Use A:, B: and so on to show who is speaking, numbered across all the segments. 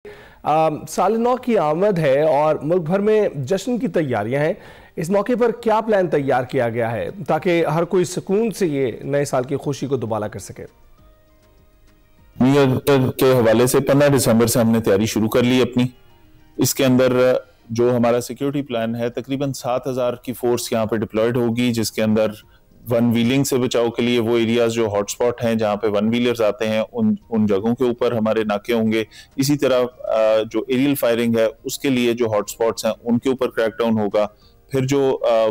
A: साल नौ की आमद है और मुल्क भर में जश्न की तैयारियां हैं। इस मौके पर क्या प्लान तैयार किया गया है ताकि हर कोई सुकून से ये नए साल की खुशी को दुबाला कर सके?
B: न्यू ईयर के हवाले से 15 दिसंबर से हमने तैयारी शुरू कर ली अपनी। इसके अंदर जो हमारा सिक्योरिटी प्लान है, तकरीबन 7000 की फोर्स यहाँ पे डिप्लॉयड होगी, जिसके अंदर वन व्हीलिंग से बचाव के लिए वो एरियाज जो हॉटस्पॉट हैं जहाँ पे वन व्हीलर्स आते हैं उन जगहों के ऊपर हमारे नाके होंगे। इसी तरह जो एरियल फायरिंग है उसके लिए जो हॉटस्पॉट्स हैं उनके ऊपर क्रैकडाउन होगा। फिर जो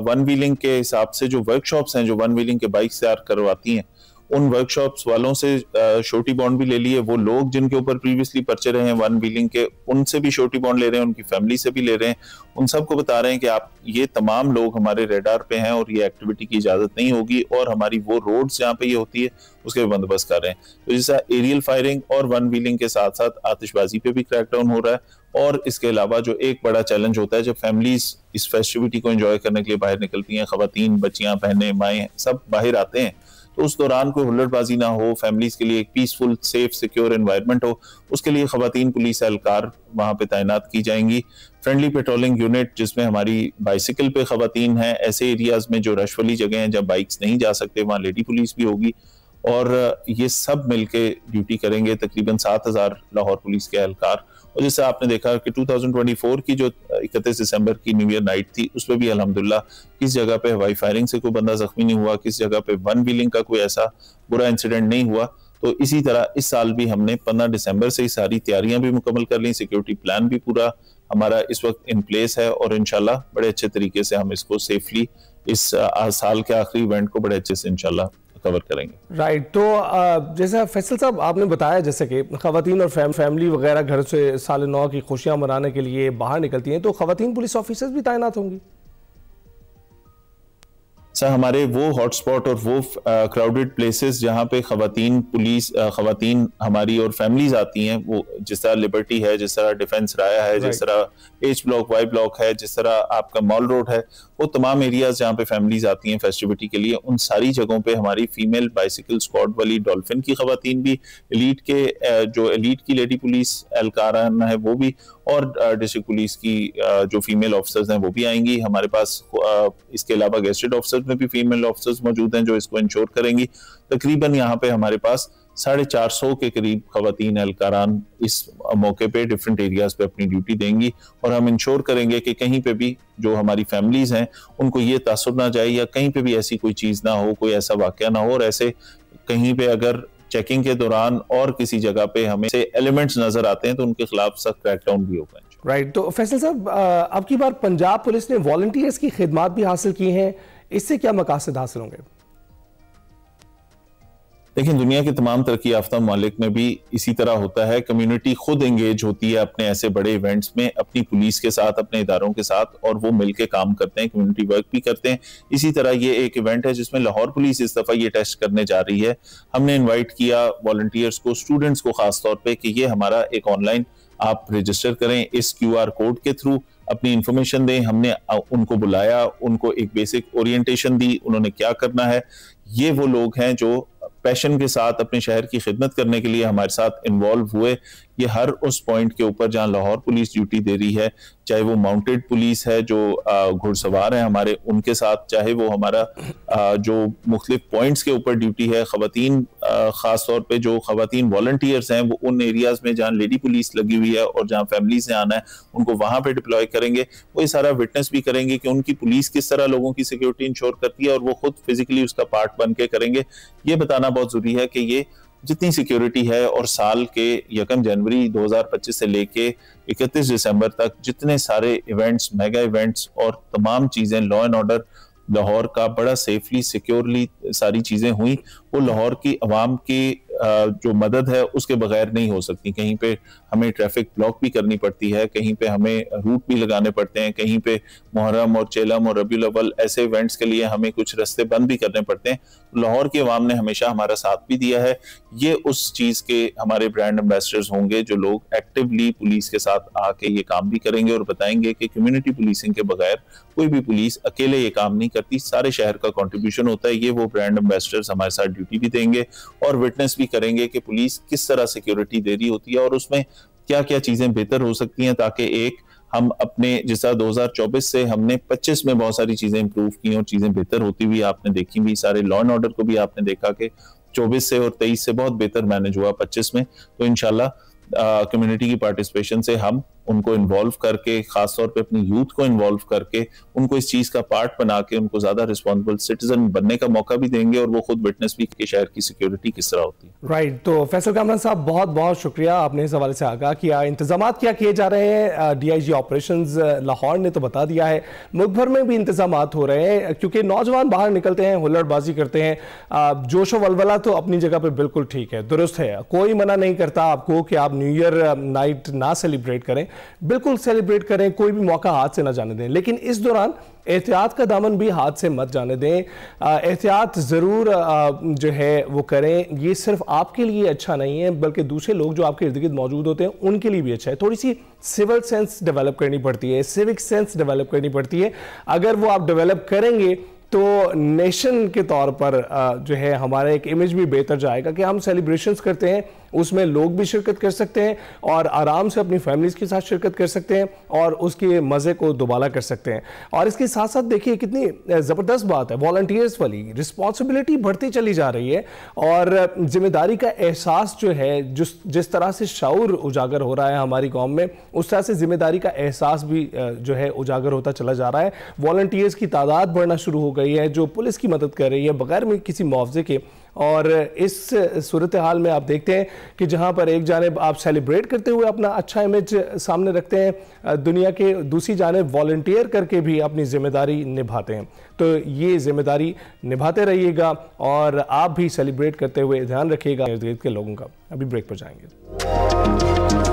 B: वन व्हीलिंग के हिसाब से जो वर्कशॉप्स हैं जो वन व्हीलिंग के बाइक्स तैयार करवाती हैं, उन वर्कशॉप्स वालों से श्योरिटी बॉन्ड भी ले लिए। वो लोग जिनके ऊपर प्रीवियसली पर्चे रहे हैं वन व्हीलिंग के, उनसे भी श्योरिटी बॉन्ड ले रहे हैं, उनकी फैमिली से भी ले रहे हैं। उन सबको बता रहे हैं कि आप ये तमाम लोग हमारे रेडार पे हैं और ये एक्टिविटी की इजाजत नहीं होगी, और हमारी वो रोड्स जहाँ पे ये होती है उसके बंदोबस्त कर रहे हैं। तो जैसा एरियल फायरिंग और वन व्हीलिंग के साथ साथ आतिशबाजी पे भी क्रैकडाउन हो रहा है। और इसके अलावा जो एक बड़ा चैलेंज होता है जब फैमिलीज इस फेस्टिविटी को एंजॉय करने के लिए बाहर निकलती हैं, खवातीन, बच्चियां, बहनें, माएँ सब बाहर आते हैं, तो उस दौरान कोई हुल्लड़बाजी ना हो, फैमिलीज के लिए एक पीसफुल, सेफ, सिक्योर एनवायरनमेंट हो, उसके लिए खवातीन पुलिस एहलकार वहां पे तैनात की जाएंगी। फ्रेंडली पेट्रोलिंग यूनिट जिसमें हमारी बाइसिकल पे खवातीन हैं, ऐसे एरियाज में जो रश वाली जगह हैं जब बाइक्स नहीं जा सकते वहां लेडी पुलिस भी होगी, और ये सब मिलके ड्यूटी करेंगे तकरीबन 7000 लाहौर पुलिस के एहलकार। और जैसे आपने देखा कि 2024 की जो 31 दिसंबर की न्यू ईयर नाइट थी उसमें भी अल्हम्दुलिल्लाह किस जगह पे हवाई फायरिंग से कोई बंदा जख्मी नहीं हुआ, किस जगह पे वन व्हीलिंग का कोई ऐसा बुरा इंसिडेंट नहीं हुआ। तो इसी तरह इस साल भी हमने 15 दिसंबर से ही सारी तैयारियां भी मुकम्मल कर ली, सिक्योरिटी प्लान भी पूरा हमारा इस वक्त इन प्लेस है, और इंशाल्लाह बड़े अच्छे तरीके से हम इसको सेफली इस साल के आखिरी इवेंट को बड़े अच्छे से इंशाल्लाह कवर करेंगे।
A: राइट। तो जैसा फैसल साहब आपने बताया, जैसे कि खवातीन और फैमिली वगैरह घर से साल नौ की खुशियां मनाने के लिए बाहर निकलती हैं, तो खवातीन पुलिस ऑफिसर्स भी तैनात होंगी?
B: सर, हमारे वो हॉटस्पॉट और वो क्राउडेड प्लेसेस जहाँ पे खवातीन हमारी और फैमिलीज आती हैं, वो जिस तरह लिबर्टी है, जिस तरह डिफेंस राया है, जिस तरह एच ब्लॉक, वाई ब्लॉक है, जिस तरह आपका मॉल रोड है, वो तमाम एरियाज जहाँ पे फैमिलीज आती हैं फेस्टिविटी के लिए, उन सारी जगहों पे हमारी फीमेल बाइसिकल स्क्वाड वाली डॉल्फिन की खवातीन भी, एलीट के जो एलीट की लेडी पुलिस एहलकारान है वो भी, और डिस्ट्रिक्ट पुलिस की जो फीमेल ऑफिसर्स हैं वो भी आएंगी हमारे पास। इसके अलावा गेस्टेड ऑफिसर्स में भी फीमेल ऑफिसर्स मौजूद हैं जो इसको इंश्योर करेंगी। तकरीबन यहाँ पे हमारे पास 450 के करीब खवातीन एहलकारान इस मौके पे डिफरेंट एरियाज पे अपनी ड्यूटी देंगी, और हम इंश्योर करेंगे कि कहीं पे भी जो हमारी फैमिलीज हैं उनको ये तासुर ना जाए, या कहीं पे भी ऐसी कोई चीज ना हो, कोई ऐसा वाकया ना हो, और ऐसे कहीं पे अगर चेकिंग के दौरान और किसी जगह पे हमें से एलिमेंट्स नजर आते हैं तो उनके खिलाफ सख्त क्रैकडाउन भी होगा।
A: राइट। तो फैसल साहब, अब की बार पंजाब पुलिस ने वॉलंटियर्स की खिदमत भी हासिल की हैं, इससे क्या मकासद हासिल होंगे?
B: देखिए, दुनिया के तमाम तरक्की याफ्ता ममालिक में भी इसी तरह होता है। कम्युनिटी खुद एंगेज होती है अपने ऐसे बड़े इवेंट्स में, अपनी पुलिस के साथ, अपने इदारों के साथ, और वो मिलके काम करते हैं, कम्युनिटी वर्क भी करते हैं। इसी तरह ये एक इवेंट है जिसमें लाहौर पुलिस इस दफा ये टेस्ट करने जा रही है। हमने इन्वाइट किया वॉलंटियर्स को, स्टूडेंट्स को खास तौर पर, कि ये हमारा एक ऑनलाइन आप रजिस्टर करें, इस QR कोड के थ्रू अपनी इंफॉर्मेशन दें। हमने उनको बुलाया, उनको एक बेसिक ओरिएंटेशन दी, उन्होंने क्या करना है। ये वो लोग हैं जो पैशन के साथ अपने शहर की खिदमत करने के लिए हमारे साथ इन्वॉल्व हुए। ये हर उस पॉइंट के ऊपर जहां लाहौर पुलिस ड्यूटी दे रही है, चाहे वो माउंटेड पुलिस है जो घुड़सवार हैं हमारे, उनके साथ, चाहे वो हमारा जो मुख्तलिफ पॉइंट्स के ऊपर ड्यूटी है, खवातीन खास तौर पे जो खवातीन वॉलंटियर्स हैं वो उन एरियाज में जहाँ लेडी पुलिस लगी हुई है और जहाँ फैमिलीज ने आना है उनको वहां पे डिप्लॉय करेंगे। वो ये सारा विटनेस भी करेंगे कि उनकी पुलिस किस तरह लोगों की सिक्योरिटी इंश्योर करती है, और वो खुद फिजिकली उसका पार्ट बन के करेंगे। ये बताना बहुत जरूरी है कि ये जितनी सिक्योरिटी है, और साल के 1 जनवरी 2025 से लेके 31 दिसंबर तक जितने सारे इवेंट्स, मेगा इवेंट्स और तमाम चीजें, लॉ एंड ऑर्डर लाहौर का बड़ा सेफली, सिक्योरली सारी चीजें हुई, वो लाहौर की अवाम की जो मदद है उसके बगैर नहीं हो सकती। कहीं पे हमें ट्रैफिक ब्लॉक भी करनी पड़ती है, कहीं पे हमें रूट भी लगाने पड़ते हैं, कहीं पे मुहर्रम और चेलम और रबीउल अव्वल ऐसे इवेंट्स के लिए हमें कुछ रास्ते बंद भी करने पड़ते हैं। लाहौर की अवाम ने हमेशा हमारा साथ भी दिया है। ये उस चीज के हमारे ब्रांड एम्बेसडर्स होंगे जो लोग एक्टिवली पुलिस के साथ आके ये काम भी करेंगे और बताएंगे कि कम्युनिटी पुलिसिंग के बगैर कोई भी पुलिस अकेले ये काम नहीं करती, सारे शहर का कंट्रीब्यूशन होता है। ये वो ब्रांड एम्बेसडर्स हमारे साथ ड्यूटी भी देंगे और विटनेस भी करेंगे कि पुलिस किस तरह सिक्योरिटी दे रही होती है और उसमें क्या क्या चीजें बेहतर हो सकती हैं, ताकि एक हम अपने जैसा 2024 से हमने 25 में बहुत सारी चीजें इंप्रूव की और चीजें बेहतर होती हुई आपने देखी भी, सारे लॉ एंड ऑर्डर को भी आपने देखा कि 24 से और 23 से बहुत बेहतर मैनेज हुआ 25 में। तो इंशाल्लाह कम्युनिटी की पार्टिसिपेशन से हम उनको इन्वॉल्व करके, खासतौर पे अपनी यूथ को इन्वॉल्व करके, उनको इस चीज का पार्ट बना के उनको ज्यादा रिस्पॉन्सिबल सिटीजन बनने का मौका भी देंगे और वो खुद विटनेस भी कि शहर की सिक्योरिटी किस तरह होती है।
A: राइट, तो फैसल कामरान साहब बहुत बहुत शुक्रिया, आपने इस हवाले से आगाह किया। इंतजाम क्या किए जा रहे हैं, DIG ऑपरेशंस लाहौर ने तो बता दिया है, मुल्क भर में भी इंतजाम हो रहे हैं, क्योंकि नौजवान बाहर निकलते हैं, हुल्लड़बाजी करते हैं, जोशो वलवला तो अपनी जगह पर बिल्कुल ठीक है, दुरुस्त है, कोई मना नहीं करता आपको कि आप न्यू ईयर नाइट ना सेलिब्रेट करें, बिल्कुल सेलिब्रेट करें, कोई भी मौका हाथ से ना जाने दें, लेकिन इस दौरान एहतियात का दामन भी हाथ से मत जाने दें। एहतियात ज़रूर जो है वो करें, ये सिर्फ आपके लिए अच्छा नहीं है बल्कि दूसरे लोग जो आपके इर्द गिर्द मौजूद होते हैं उनके लिए भी अच्छा है। थोड़ी सी सिविल सेंस डेवलप करनी पड़ती है, सिविक सेंस डेवलप करनी पड़ती है। अगर वो आप डेवलप करेंगे तो नेशन के तौर पर जो है हमारा एक इमेज भी बेहतर जाएगा कि हम सेलिब्रेशंस करते हैं, उसमें लोग भी शिरकत कर सकते हैं और आराम से अपनी फैमिलीज के साथ शिरकत कर सकते हैं और उसके मज़े को दोबारा कर सकते हैं। और इसके साथ साथ देखिए कितनी ज़बरदस्त बात है, वॉलंटियर्स वाली रिस्पॉन्सिबिलिटी बढ़ती चली जा रही है और जिम्मेदारी का एहसास जो है, जिस तरह से शऊर उजागर हो रहा है हमारी कौम में, उस तरह से जिम्मेदारी का एहसास भी जो है उजागर होता चला जा रहा है। वॉलंटियर्स की तादाद बढ़ना शुरू हो गई है जो पुलिस की मदद कर रही है बगैर में किसी मुआवजे के। और इस सूरत हाल में आप देखते हैं कि जहां पर एक जानिब आप सेलिब्रेट करते हुए अपना अच्छा इमेज सामने रखते हैं दुनिया के, दूसरी जानिब वॉलंटियर करके भी अपनी जिम्मेदारी निभाते हैं। तो ये जिम्मेदारी निभाते रहिएगा और आप भी सेलिब्रेट करते हुए ध्यान रखिएगा इर्द गिर्द के लोगों का। अभी ब्रेक पर जाएंगे।